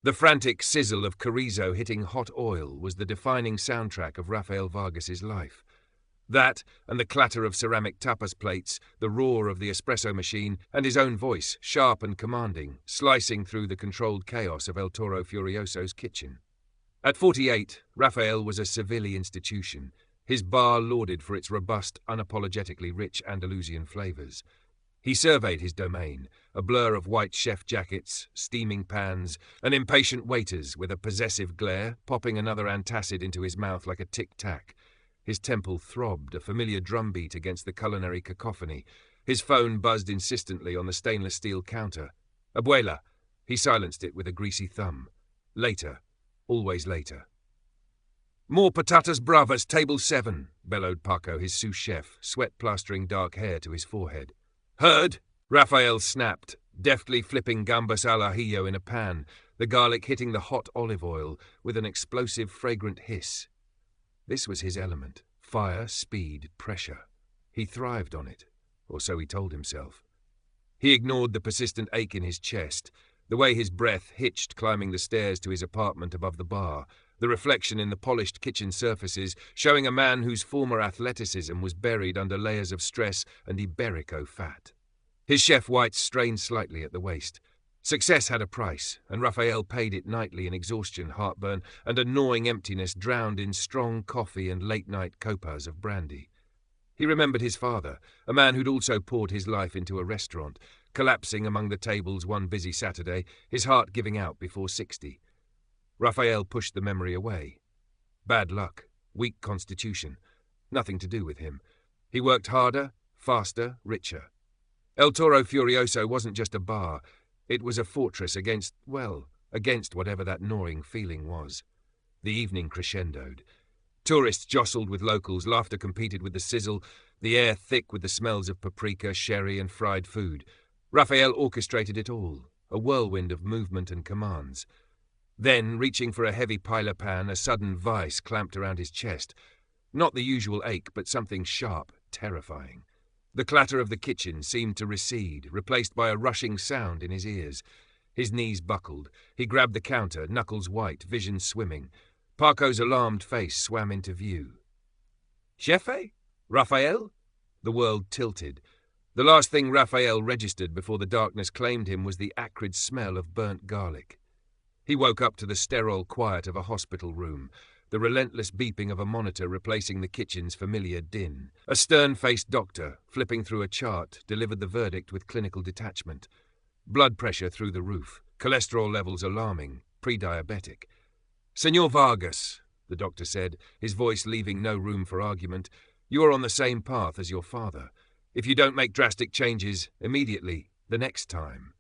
The frantic sizzle of chorizo hitting hot oil was the defining soundtrack of Rafael Vargas's life. That, and the clatter of ceramic tapas plates, the roar of the espresso machine, and his own voice, sharp and commanding, slicing through the controlled chaos of El Toro Furioso's kitchen. At 48, Rafael was a Sevilli institution, his bar lauded for its robust, unapologetically rich Andalusian flavours. He surveyed his domain, a blur of white chef jackets, steaming pans, and impatient waiters with a possessive glare, popping another antacid into his mouth like a tic-tac. His temple throbbed, a familiar drumbeat against the culinary cacophony. His phone buzzed insistently on the stainless steel counter. Abuela. He silenced it with a greasy thumb. Later. Always later. More patatas bravas, table 7, bellowed Paco, his sous chef, sweat plastering dark hair to his forehead. Heard? Rafael snapped, deftly flipping gambas al ajillo in a pan, the garlic hitting the hot olive oil with an explosive, fragrant hiss. This was his element. Fire, speed, pressure. He thrived on it, or so he told himself. He ignored the persistent ache in his chest, the way his breath hitched climbing the stairs to his apartment above the bar, the reflection in the polished kitchen surfaces showing a man whose former athleticism was buried under layers of stress and Iberico fat. His chef whites strained slightly at the waist. Success had a price, and Rafael paid it nightly in exhaustion, heartburn, and a gnawing emptiness drowned in strong coffee and late-night copas of brandy. He remembered his father, a man who'd also poured his life into a restaurant, collapsing among the tables one busy Saturday, his heart giving out before 60. Rafael pushed the memory away. Bad luck, weak constitution, nothing to do with him. He worked harder, faster, richer. El Toro Furioso wasn't just a bar. It was a fortress against whatever that gnawing feeling was. The evening crescendoed. Tourists jostled with locals, laughter competed with the sizzle, the air thick with the smells of paprika, sherry, and fried food. Rafael orchestrated it all, a whirlwind of movement and commands. Then, reaching for a heavy pilar pan, a sudden vice clamped around his chest. Not the usual ache, but something sharp, terrifying. The clatter of the kitchen seemed to recede, replaced by a rushing sound in his ears. His knees buckled. He grabbed the counter, knuckles white, vision swimming. Paco's alarmed face swam into view. Chefe? Rafael? The world tilted. The last thing Rafael registered before the darkness claimed him was the acrid smell of burnt garlic. He woke up to the sterile quiet of a hospital room, the relentless beeping of a monitor replacing the kitchen's familiar din. A stern-faced doctor, flipping through a chart, delivered the verdict with clinical detachment. Blood pressure through the roof, cholesterol levels alarming, pre-diabetic. Senor Vargas, the doctor said, his voice leaving no room for argument, you are on the same path as your father. If you don't make drastic changes, immediately, the next time.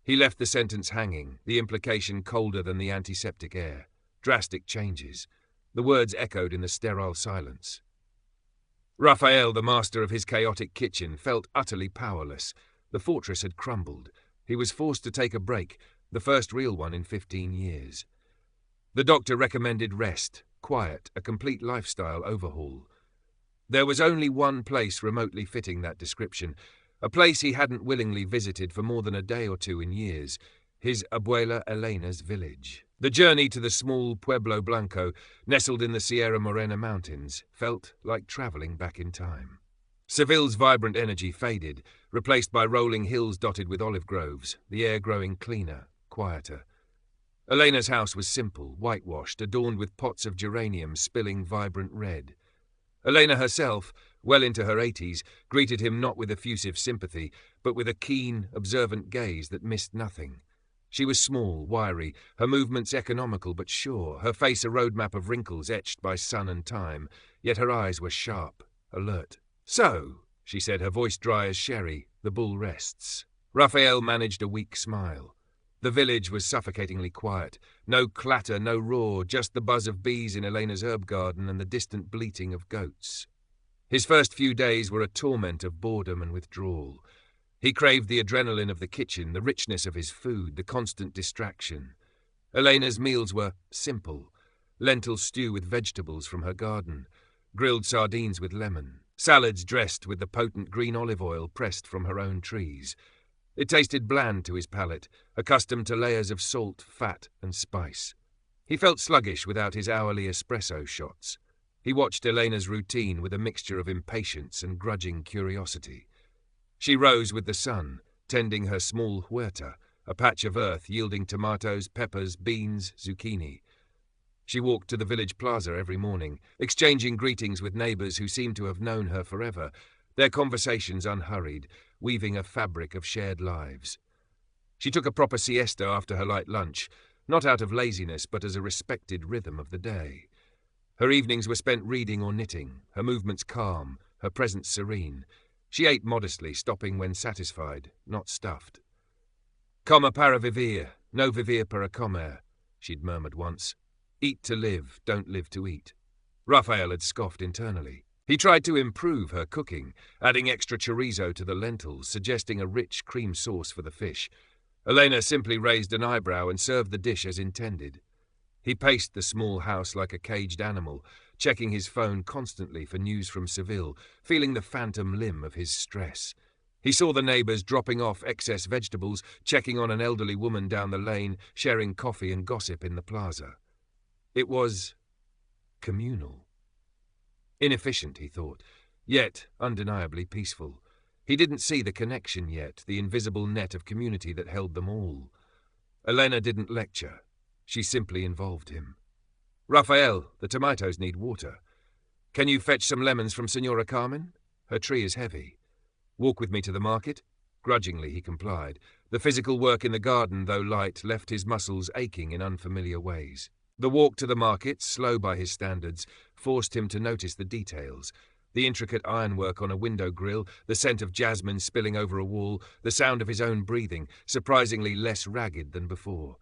He left the sentence hanging, the implication colder than the antiseptic air. Drastic changes. The words echoed in the sterile silence. Rafael, the master of his chaotic kitchen, felt utterly powerless. The fortress had crumbled. He was forced to take a break, the first real one in 15 years. The doctor recommended rest, quiet, a complete lifestyle overhaul. There was only one place remotely fitting that description, a place he hadn't willingly visited for more than a day or two in years, his Abuela Elena's village. The journey to the small Pueblo Blanco, nestled in the Sierra Morena mountains, felt like travelling back in time. Seville's vibrant energy faded, replaced by rolling hills dotted with olive groves, the air growing cleaner, quieter. Elena's house was simple, whitewashed, adorned with pots of geranium spilling vibrant red. Elena herself, well into her 80s, greeted him not with effusive sympathy, but with a keen, observant gaze that missed nothing. She was small, wiry, her movements economical but sure, her face a roadmap of wrinkles etched by sun and time, yet her eyes were sharp, alert. So, she said, her voice dry as sherry, the bull rests. Rafael managed a weak smile. The village was suffocatingly quiet. No clatter, no roar, just the buzz of bees in Elena's herb garden and the distant bleating of goats. His first few days were a torment of boredom and withdrawal. He craved the adrenaline of the kitchen, the richness of his food, the constant distraction. Elena's meals were simple. Lentil stew with vegetables from her garden, grilled sardines with lemon, salads dressed with the potent green olive oil pressed from her own trees. It tasted bland to his palate, accustomed to layers of salt, fat, and spice. He felt sluggish without his hourly espresso shots. He watched Elena's routine with a mixture of impatience and grudging curiosity. She rose with the sun, tending her small huerta, a patch of earth yielding tomatoes, peppers, beans, zucchini. She walked to the village plaza every morning, exchanging greetings with neighbours who seemed to have known her forever, their conversations unhurried, weaving a fabric of shared lives. She took a proper siesta after her light lunch, not out of laziness but as a respected rhythm of the day. Her evenings were spent reading or knitting, her movements calm, her presence serene. She ate modestly, stopping when satisfied, not stuffed. "Come para vivere, no vivere para comer," she'd murmured once. "Eat to live, don't live to eat." Raphael had scoffed internally. He tried to improve her cooking, adding extra chorizo to the lentils, suggesting a rich cream sauce for the fish. Elena simply raised an eyebrow and served the dish as intended. He paced the small house like a caged animal, checking his phone constantly for news from Seville, feeling the phantom limb of his stress. He saw the neighbours dropping off excess vegetables, checking on an elderly woman down the lane, sharing coffee and gossip in the plaza. It was communal. Inefficient, he thought, yet undeniably peaceful. He didn't see the connection yet, the invisible net of community that held them all. Elena didn't lecture. She simply involved him. "Raphael, the tomatoes need water. Can you fetch some lemons from Signora Carmen? Her tree is heavy. Walk with me to the market?" Grudgingly he complied. The physical work in the garden, though light, left his muscles aching in unfamiliar ways. The walk to the market, slow by his standards, forced him to notice the details. The intricate ironwork on a window grill, the scent of jasmine spilling over a wall, the sound of his own breathing, surprisingly less ragged than before.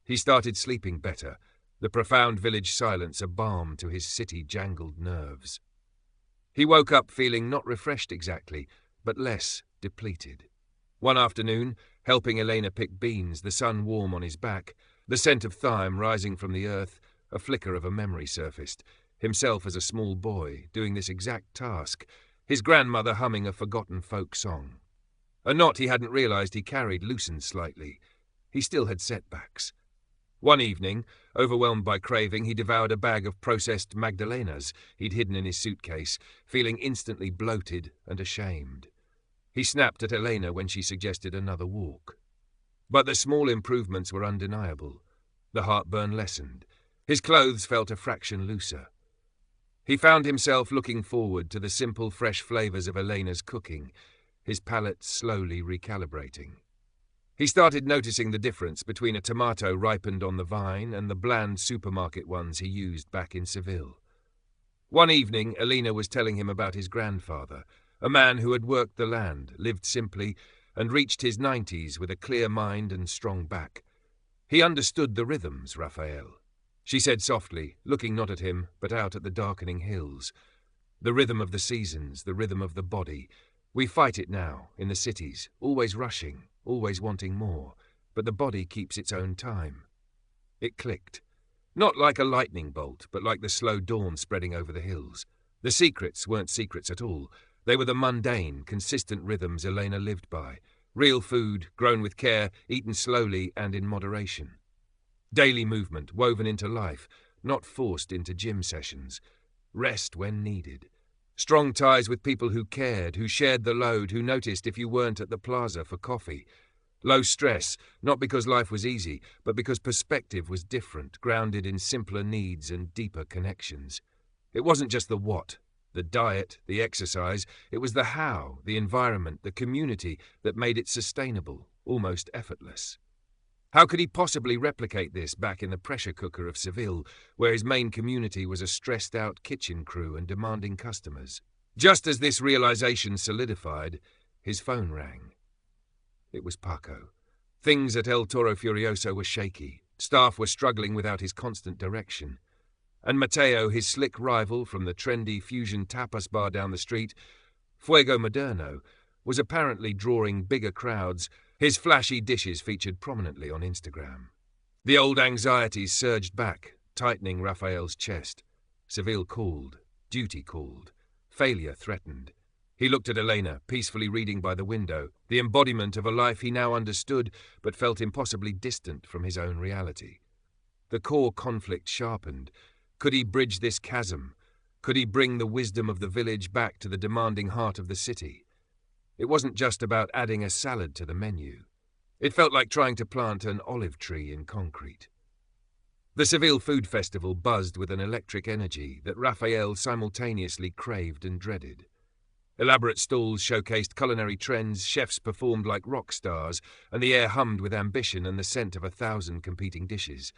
He started sleeping better, the profound village silence a balm to his city-jangled nerves. He woke up feeling not refreshed exactly, but less depleted. One afternoon, helping Elena pick beans, the sun warm on his back, the scent of thyme rising from the earth, a flicker of a memory surfaced, himself as a small boy, doing this exact task, his grandmother humming a forgotten folk song. A knot he hadn't realized he carried loosened slightly. He still had setbacks. One evening, overwhelmed by craving, he devoured a bag of processed magdalenas he'd hidden in his suitcase, feeling instantly bloated and ashamed. He snapped at Elena when she suggested another walk. But the small improvements were undeniable. The heartburn lessened. His clothes felt a fraction looser. He found himself looking forward to the simple, fresh flavours of Elena's cooking, his palate slowly recalibrating. He started noticing the difference between a tomato ripened on the vine and the bland supermarket ones he used back in Seville. One evening, Elena was telling him about his grandfather, a man who had worked the land, lived simply, and reached his 90s with a clear mind and strong back. He understood the rhythms, Raphael. She said softly, looking not at him, but out at the darkening hills. The rhythm of the seasons, the rhythm of the body. We fight it now, in the cities, always rushing, always wanting more, but the body keeps its own time. It clicked. Not like a lightning bolt, but like the slow dawn spreading over the hills. The secrets weren't secrets at all. They were the mundane, consistent rhythms Elena lived by. Real food, grown with care, eaten slowly and in moderation. Daily movement, woven into life, not forced into gym sessions. Rest when needed. Strong ties with people who cared, who shared the load, who noticed if you weren't at the plaza for coffee. Low stress, not because life was easy, but because perspective was different, grounded in simpler needs and deeper connections. It wasn't just the what, the diet, the exercise. It was the how, the environment, the community that made it sustainable, almost effortless. How could he possibly replicate this back in the pressure cooker of Seville, where his main community was a stressed-out kitchen crew and demanding customers? Just as this realization solidified, his phone rang. It was Paco. Things at El Toro Furioso were shaky. Staff were struggling without his constant direction. And Mateo, his slick rival from the trendy fusion tapas bar down the street, Fuego Moderno, was apparently drawing bigger crowds. His flashy dishes featured prominently on Instagram. The old anxieties surged back, tightening Raphael's chest. Seville called. Duty called. Failure threatened. He looked at Elena, peacefully reading by the window, the embodiment of a life he now understood but felt impossibly distant from his own reality. The core conflict sharpened. Could he bridge this chasm? Could he bring the wisdom of the village back to the demanding heart of the city? It wasn't just about adding a salad to the menu. It felt like trying to plant an olive tree in concrete. The Seville Food Festival buzzed with an electric energy that Raphael simultaneously craved and dreaded. Elaborate stalls showcased culinary trends, chefs performed like rock stars, and the air hummed with ambition and the scent of 1,000 competing dishes.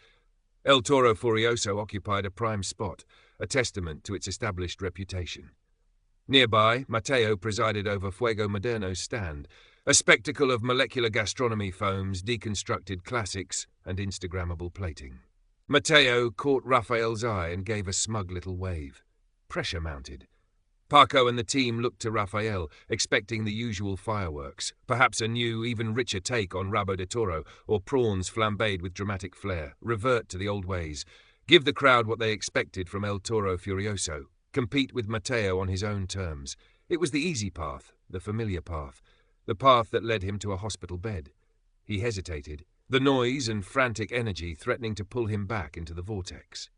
El Toro Furioso occupied a prime spot, a testament to its established reputation. Nearby, Matteo presided over Fuego Moderno's stand, a spectacle of molecular gastronomy foams, deconstructed classics, and Instagrammable plating. Matteo caught Raphael's eye and gave a smug little wave. Pressure mounted. Paco and the team looked to Raphael, expecting the usual fireworks, perhaps a new, even richer take on rabo de toro or prawns flambéed with dramatic flair, revert to the old ways, give the crowd what they expected from El Toro Furioso, compete with Matteo on his own terms. It was the easy path, the familiar path, the path that led him to a hospital bed. He hesitated, the noise and frantic energy threatening to pull him back into the vortex.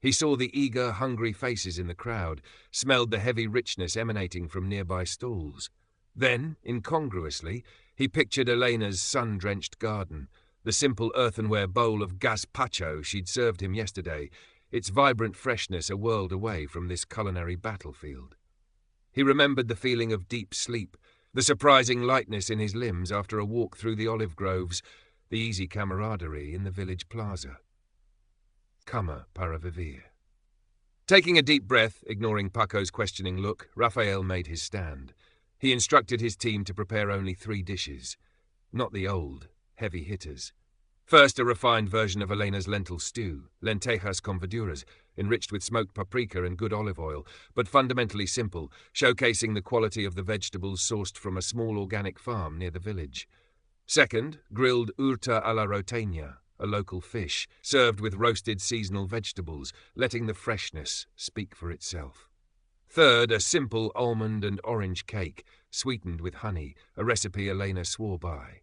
He saw the eager, hungry faces in the crowd, smelled the heavy richness emanating from nearby stalls. Then, incongruously, he pictured Elena's sun-drenched garden, the simple earthenware bowl of gazpacho she'd served him yesterday, its vibrant freshness a world away from this culinary battlefield. He remembered the feeling of deep sleep, the surprising lightness in his limbs after a walk through the olive groves, the easy camaraderie in the village plaza. Cama para vivir. Taking a deep breath, ignoring Paco's questioning look, Raphael made his stand. He instructed his team to prepare only 3 dishes. Not the old, heavy hitters. First, a refined version of Elena's lentil stew, lentejas con verduras, enriched with smoked paprika and good olive oil, but fundamentally simple, showcasing the quality of the vegetables sourced from a small organic farm near the village. Second, grilled urta a la roteña, a local fish, served with roasted seasonal vegetables, letting the freshness speak for itself. Third, a simple almond and orange cake, sweetened with honey, a recipe Elena swore by.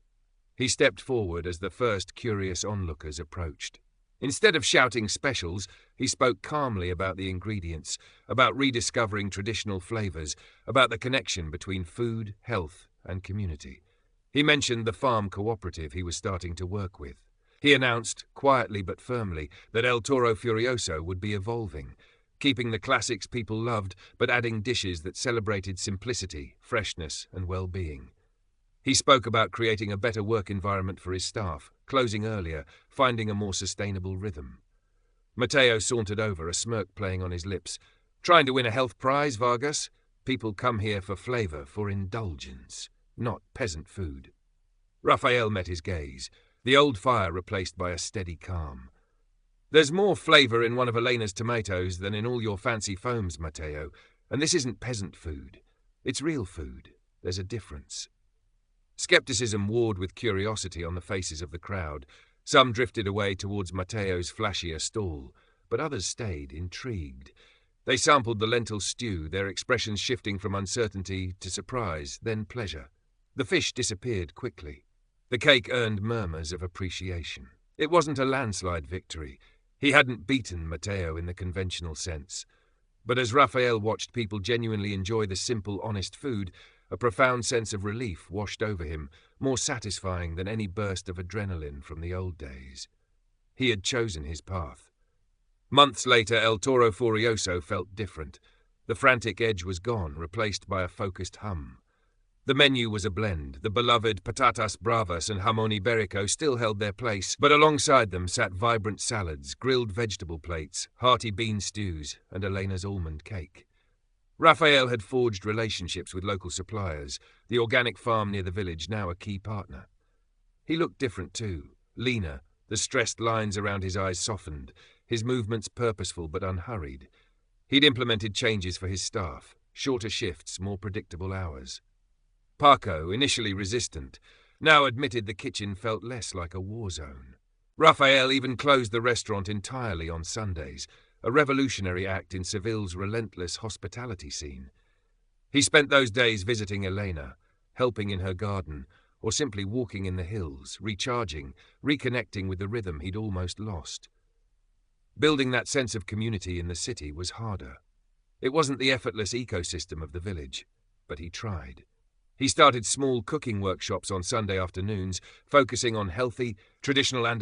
He stepped forward as the first curious onlookers approached. Instead of shouting specials, he spoke calmly about the ingredients, about rediscovering traditional flavors, about the connection between food, health, and community. He mentioned the farm cooperative he was starting to work with. He announced, quietly but firmly, that El Toro Furioso would be evolving, keeping the classics people loved, but adding dishes that celebrated simplicity, freshness, and well-being. He spoke about creating a better work environment for his staff, closing earlier, finding a more sustainable rhythm. Matteo sauntered over, a smirk playing on his lips. Trying to win a health prize, Vargas? People come here for flavor, for indulgence, not peasant food. Raphael met his gaze, the old fire replaced by a steady calm. There's more flavor in one of Elena's tomatoes than in all your fancy foams, Matteo, and this isn't peasant food. It's real food. There's a difference. Skepticism warred with curiosity on the faces of the crowd. Some drifted away towards Matteo's flashier stall, but others stayed, intrigued. They sampled the lentil stew, their expressions shifting from uncertainty to surprise, then pleasure. The fish disappeared quickly. The cake earned murmurs of appreciation. It wasn't a landslide victory. He hadn't beaten Matteo in the conventional sense. But as Raphael watched people genuinely enjoy the simple, honest food, a profound sense of relief washed over him, more satisfying than any burst of adrenaline from the old days. He had chosen his path. Months later, El Toro Furioso felt different. The frantic edge was gone, replaced by a focused hum. The menu was a blend. The beloved patatas bravas and jamón ibérico still held their place, but alongside them sat vibrant salads, grilled vegetable plates, hearty bean stews, and Elena's almond cake. Raphael had forged relationships with local suppliers, the organic farm near the village now a key partner. He looked different too, leaner, the stressed lines around his eyes softened, his movements purposeful but unhurried. He'd implemented changes for his staff, shorter shifts, more predictable hours. Paco, initially resistant, now admitted the kitchen felt less like a war zone. Raphael even closed the restaurant entirely on Sundays, a revolutionary act in Seville's relentless hospitality scene. He spent those days visiting Elena, helping in her garden, or simply walking in the hills, recharging, reconnecting with the rhythm he'd almost lost. Building that sense of community in the city was harder. It wasn't the effortless ecosystem of the village, but he tried. He started small cooking workshops on Sunday afternoons, focusing on healthy, traditional and